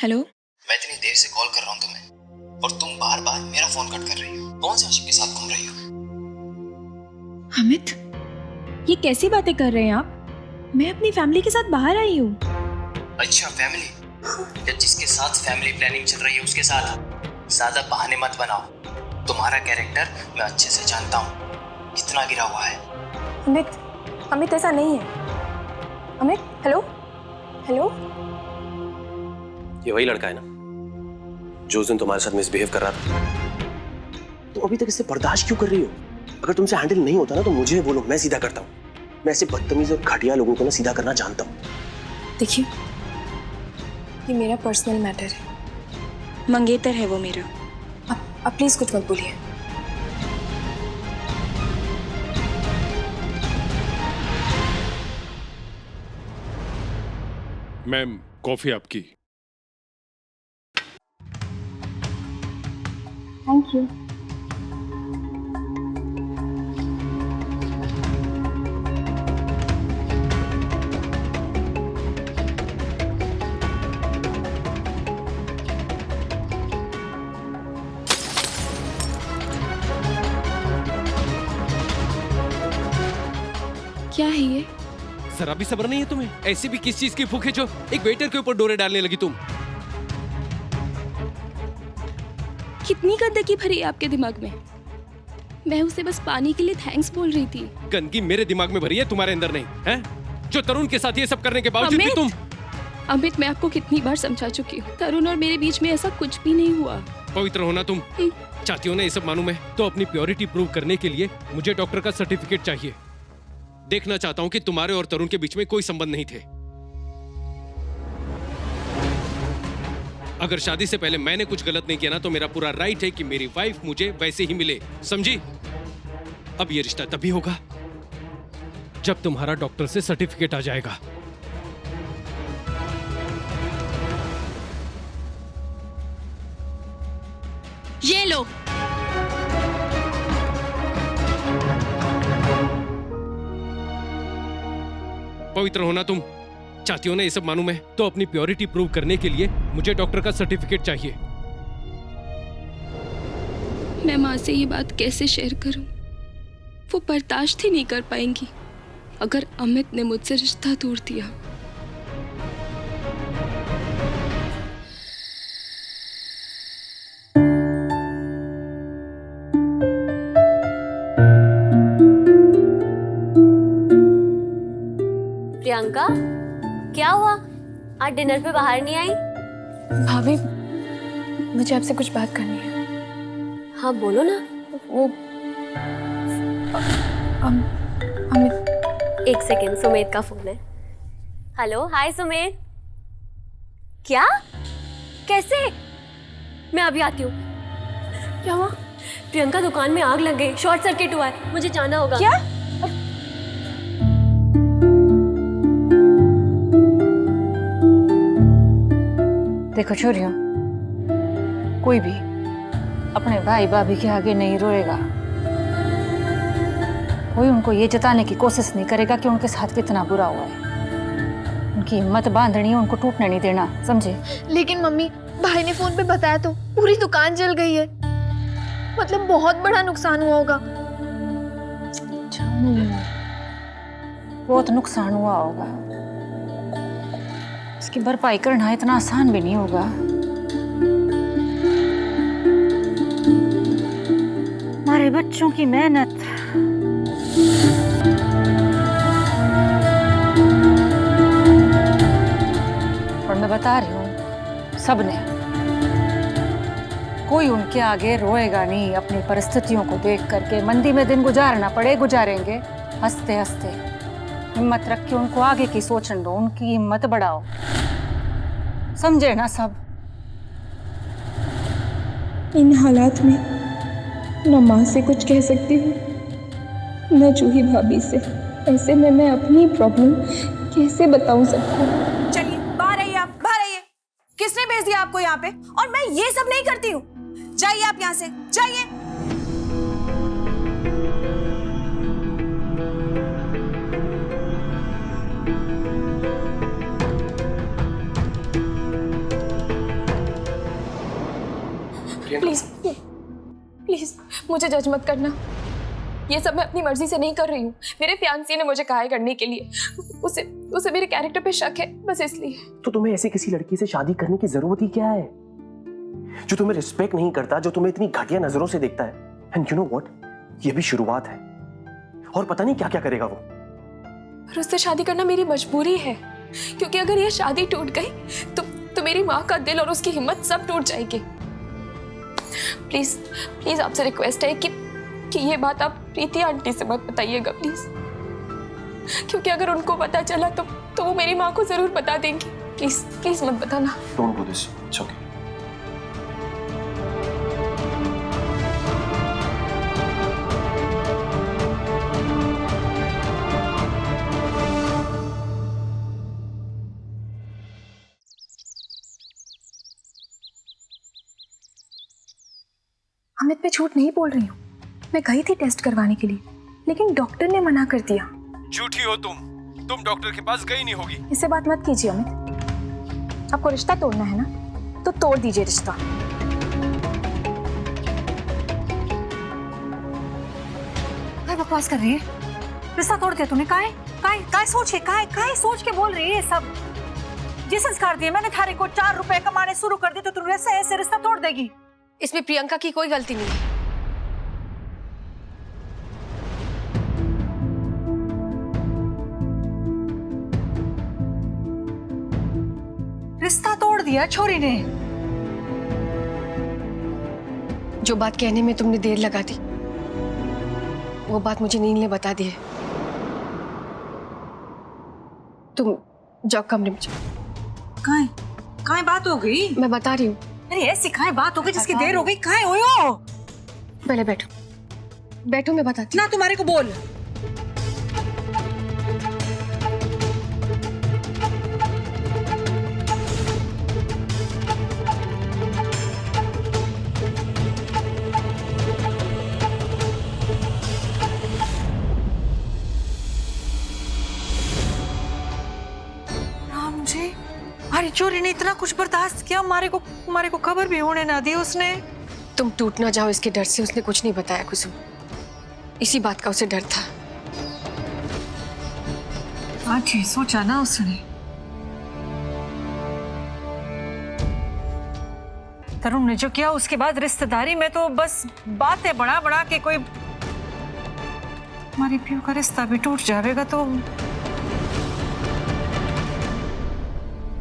Hello. मैं इतनी देर से कॉल कर रहा हूँ तुम्हें और तुम बार बार मेरा फोन कट कर रही हो। कौन से आशिक के साथ घूम रही हो? अमित, ये कैसी बातें कर रहे हैं आप? मैं अपनी फैमिली के साथ बाहर आई हूँ। अच्छा, फैमिली? या जिसके साथ फैमिली प्लानिंग चल रही है उसके साथ? ज्यादा बहाने मत बनाओ। तुम्हारा कैरेक्टर मैं अच्छे से जानता हूँ, कितना गिरा हुआ है। अमित ऐसा नहीं है। Amit, hello hello. ये वही लड़का है ना जो उस दिन तुम्हारे साथ मिसबिहेव कर रहा था? तुम अभी तक इससे बर्दाश्त क्यों कर रही हो? अगर तुमसे हैंडल नहीं होता ना तो मुझे बोलो, मैं सीधा करता हूँ। मैं ऐसे बदतमीज और घटिया लोगों को ना सीधा करना जानता हूँ। देखिए, ये मेरा पर्सनल मैटर है। मंगेतर है वो मेरा। आप प्लीज कुछ मत बोलिए। मैम, कॉफी आपकी। Thank you. क्या है ये? जरा भी सब्र नहीं है तुम्हें? ऐसी भी किस चीज की भूख है जो एक वेटर के ऊपर डोरे डालने लगी तुम? कितनी गंदगी भरी है आपके दिमाग में? मैं उसे बस पानी के लिए थैंक्स बोल रही थी। गंदगी मेरे दिमाग में भरी है, तुम्हारे अंदर नहीं है? जो तरुण के साथ ये सब करने के बावजूद भी तुम। अमित, मैं आपको कितनी बार समझा चुकी हूँ, तरुण और मेरे बीच में ऐसा कुछ भी नहीं हुआ। पवित्र होना तुम चाहती हो ना ये सब मानूं मैं, तो अपनी प्योरिटी प्रूव करने के लिए मुझे डॉक्टर का सर्टिफिकेट चाहिए। देखना चाहता हूँ कि तुम्हारे और तरुण के बीच में कोई संबंध नहीं थे। अगर शादी से पहले मैंने कुछ गलत नहीं किया ना तो मेरा पूरा राइट है कि मेरी वाइफ मुझे वैसे ही मिले, समझी? अब ये रिश्ता तभी होगा जब तुम्हारा डॉक्टर से सर्टिफिकेट आ जाएगा। ये लो। पवित्र होना तुम चाहती हो ना ये सब मानूं मैं, तो अपनी प्योरिटी प्रूव करने के लिए मुझे डॉक्टर का सर्टिफिकेट चाहिए। मैं माँ से ये बात कैसे शेयर करूं? वो बर्दाश्त ही नहीं कर पाएंगी अगर अमित ने मुझसे रिश्ता तोड़ दिया। प्रियंका, क्या हुआ? आज डिनर पे बाहर नहीं आई? भाभी, मुझे आपसे कुछ बात करनी है। हाँ बोलो ना। वो अमित। एक सेकेंड, सुमेध का फोन है। हेलो, हाय सुमेध। क्या? कैसे? मैं अभी आती हूँ। क्या हुआ? प्रियंका, दुकान में आग लग गई, शॉर्ट सर्किट हुआ है, मुझे जाना होगा। क्या? देखो छोरियों, कोई भी अपने भाई भाभी के आगे नहीं रोएगा। कोई उनको ये जताने की कोशिश नहीं करेगा कि उनके साथ कितना बुरा हुआ है। उनकी हिम्मत बांधनी है, उनको टूटने नहीं देना, समझे? लेकिन मम्मी, भाई ने फोन पे बताया तो पूरी दुकान जल गई है। मतलब बहुत बड़ा नुकसान हुआ होगा। बहुत नुकसान हुआ होगा, इसकी भरपाई करना इतना आसान भी नहीं होगा। हमारे बच्चों की मेहनत। और मैं बता रही हूँ, सबने, कोई उनके आगे रोएगा नहीं। अपनी परिस्थितियों को देख करके मंदी में दिन गुजारना पड़े, गुजारेंगे हंसते हंसते। हिम्मत रख के उनको आगे की सोचने दो, उनकी हिम्मत बढ़ाओ, समझे ना सब? इन हालात में न माँ से कुछ कह सकती हूँ न जूही भाभी से। ऐसे में मैं अपनी प्रॉब्लम कैसे बताऊँ सबको? चलिए बाहर आइए, आप बाहर आइए। किसने भेज दिया आपको यहाँ पे? और मैं ये सब नहीं करती हूँ। जाइए आप यहाँ से, जाइए। मुझे जज मत करना। ये सब मैं अपनी मर्जी से नहीं कर रही हूँ। मेरे फियांसी ने मुझे कहा है करने के लिए। उसे मेरे कैरेक्टर पे शक है, बस इसलिए। तो तुम्हें ऐसी किसी लड़की से शादी करने की जरूरत ही क्या है जो तुम्हें रिस्पेक्ट नहीं करता, जो तुम्हें इतनी घटिया नजरों से देखता है? एंड यू नो व्हाट, ये भी शुरुआत है और पता नहीं क्या क्या करेगा वो। पर उससे शादी करना मेरी मजबूरी है, क्योंकि अगर ये शादी टूट गई तो मेरी माँ का दिल और उसकी हिम्मत सब टूट जाएगी। प्लीज प्लीज आपसे रिक्वेस्ट है कि ये बात आप प्रीति आंटी से मत बताइएगा प्लीज, क्योंकि अगर उनको पता चला तो वो मेरी माँ को जरूर बता देंगी। प्लीज प्लीज मत बताना। Don't do this, it's okay. Amit, मैं झूठ नहीं बोल रही हूँ। मैं गई थी टेस्ट करवाने के लिए, लेकिन डॉक्टर ने मना कर दिया। झूठी हो तुम डॉक्टर के पास गई नहीं होगी। इससे बात मत कीजिए अमित। आपको रिश्ता तोड़ना है ना, तो तोड़ दीजिए रिश्ता। क्या बकवास कर रही है? रिश्ता तोड़ दिया तूने? काय सोच के बोल रही है सब? जी संस्कार दिए मैंने थारे को, 4 रुपए कमाने शुरू कर दी तो तू ऐसे रिश्ता तोड़ देगी? इसमें प्रियंका की कोई गलती नहीं है। रिश्ता तोड़ दिया छोरी ने। जो बात कहने में तुमने देर लगा दी, वो बात मुझे नील ने बता दी है। तुम जाओ कमरे में जाओ। काय बात हो गई? मैं बता रही हूँ। अरे ऐसी काय बात हो गई जिसकी देर हो गई? काय हो? पहले बैठो मैं बताती ना तुम्हारे को बोल। राम जी, हमारी चोरी ने इतना कुछ बर्दाश्त किया, हमारे को खबर भी होने ना दी उसने। तुम टूट ना जाओ इसके डर से उसने कुछ नहीं बताया कुसुम। इसी बात का उसे डर था। आज ही सोचा ना उसने। तरुण ने जो किया उसके बाद रिश्तेदारी में तो बस बातें बना के कोई हमारी प्यू का रिश्ता भी टूट जाएगा तो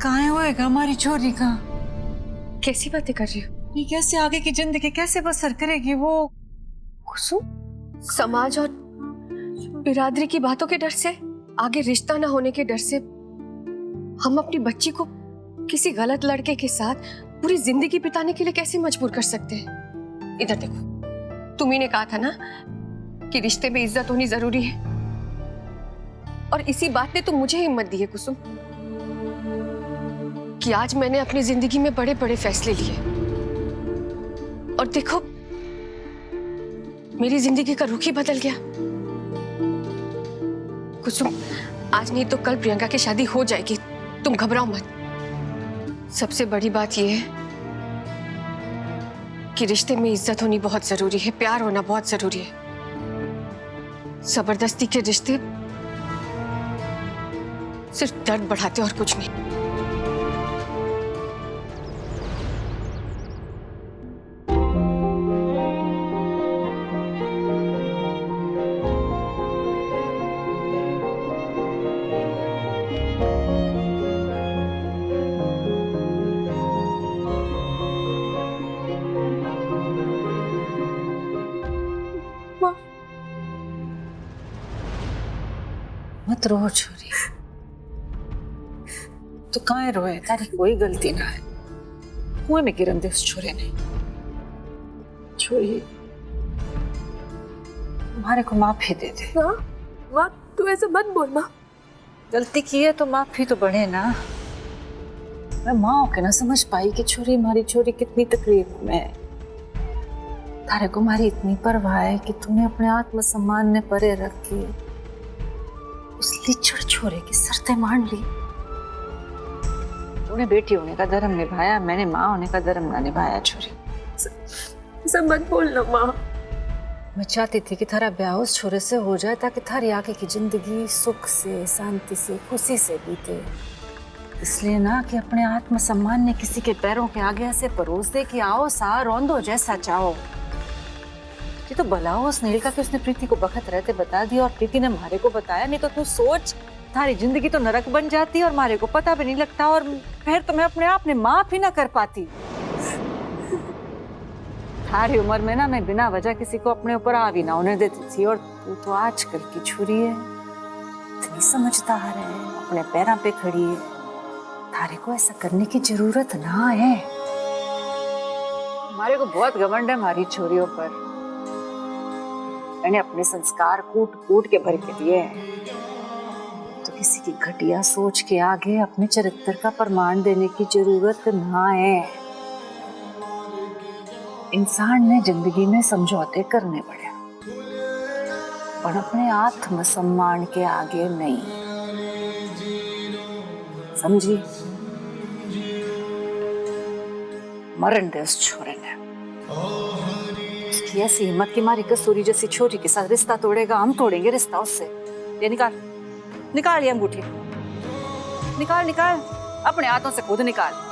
कहाँ होएगा हमारी छोरी का? कैसी बातें कर रही हो? ये कैसे आगे की जिंदगी कैसे बसर करेगी वो? कुसुम, समाज और बिरादरी की बातों के डर से, आगे रिश्ता ना होने के डर से हम अपनी बच्ची को किसी गलत लड़के के साथ पूरी जिंदगी बिताने के लिए कैसे मजबूर कर सकते हैं? इधर देखो, तुम्ही ने कहा था ना कि रिश्ते में इज्जत होनी जरूरी है, और इसी बात ने तो मुझे हिम्मत दी है कुसुम कि आज मैंने अपनी जिंदगी में बड़े बड़े फैसले लिए और देखो मेरी जिंदगी का रुख ही बदल गया। कुसुम, आज नहीं तो कल प्रियंका की शादी हो जाएगी, तुम घबराओ मत। सबसे बड़ी बात यह है कि रिश्ते में इज्जत होनी बहुत जरूरी है, प्यार होना बहुत जरूरी है। जबरदस्ती के रिश्ते सिर्फ दर्द बढ़ाते और कुछ नहीं। मत रो छोरी, तो काहे रोए? तारी कोई गलती ना है। कुएं में गिरन दे उस छोरे ने। छोरी, तुम्हारे को माफी दे दे। माँ तू ऐसे मत बोल माँ। गलती की है तो माफी तो बने ना। मैं माँ होके ना समझ पाई कि छोरी, हमारी छोरी कितनी तकलीफ में है। तारे को हमारी इतनी परवाह है कि तूने अपने आत्मसम्मान ने परे रख के उस लिचड़ छोरे की शर्तें मान ली। तूने बेटी होने का धर्म निभाया, मैंने माँ होने का धर्म ना निभाया। छोरी सब मत बोलना माँ। मैं चाहती थी कि थारा ब्याह उस छोरे से हो जाए ताकि थारी आगे की जिंदगी सुख से, शांति से, खुशी से बीते। इसलिए ना कि अपने आत्मसम्मान ने किसी के पैरों के आगे ऐसे परोस दे कि आओ सा रोंदो जैसा चाहो। ये तो भला हो उस नीलिका कि उसने प्रीति को बखत रहते बता दिया और प्रीति ने मारे को बताया, नहीं तो तू सोच थारी जिंदगी तो नरक बन जाती और मारे को पता भी नहीं लगता और फिर तो मैं अपने आप ने माफ ही ना कर पाती। थारी उम्र में ना मैं बिना वजह किसी को अपने ऊपर हावी ना होने देती थी और तू तो आजकल की छुरी है, इतनी समझदार है, अपने पैरों पे खड़ी है। थारे को ऐसा करने की जरूरत ना है। हमारे को बहुत घमंड है हमारी छोरियों पर। मैंने अपने संस्कार कूट कूट के भर के दिए हैं, तो किसी की घटिया सोच के आगे अपने चरित्र का प्रमाण देने की जरूरत ना है। इंसान ने जिंदगी में समझौते करने पड़े पर अपने आत्मसम्मान के आगे नहीं, समझी? मरण दे उस छोरे ने। उसकी ऐसी हिम्मत की मारी कसूरी जैसी छोरी के साथ रिश्ता तोड़ेगा, हम तोड़ेंगे रिश्ता उससे। ये निकाल निकाल ये अंगूठी, निकाल निकाल, अपने हाथों से खुद निकाल।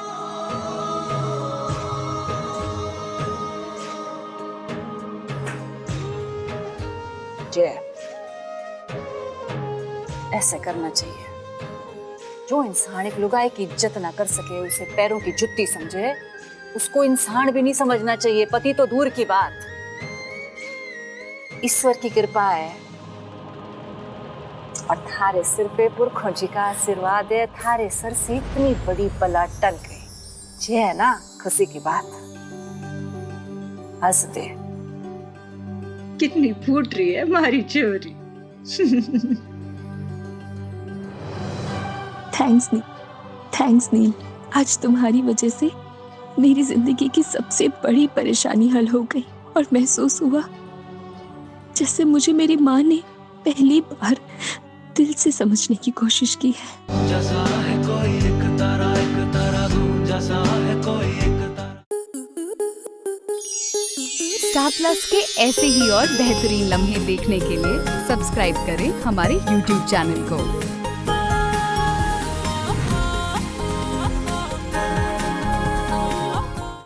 जय, ऐसे करना चाहिए। जो इंसान एक लुगाई की इज्जत ना कर सके, उसे पैरों की जुत्ती समझे, उसको इंसान भी नहीं समझना चाहिए। पति तो दूर की बात, ईश्वर की कृपा है और थारे सिर पे पुरखों जी का आशीर्वाद है। थारे सर से इतनी बड़ी बला टल गई, ये है ना खुशी की बात। हंस दे। कितनी फूट रही है हमारी छोरी। थैंक्स नील। आज तुम्हारी वजह से मेरी जिंदगी की सबसे बड़ी परेशानी हल हो गई और महसूस हुआ जैसे मुझे मेरी माँ ने पहली बार दिल से समझने की कोशिश की है। जैसा है कोई एक तारा जैसा है कोई एक तारा। स्टार प्लस के ऐसे ही और बेहतरीन लम्हे देखने के लिए सब्सक्राइब करें हमारे YouTube चैनल को।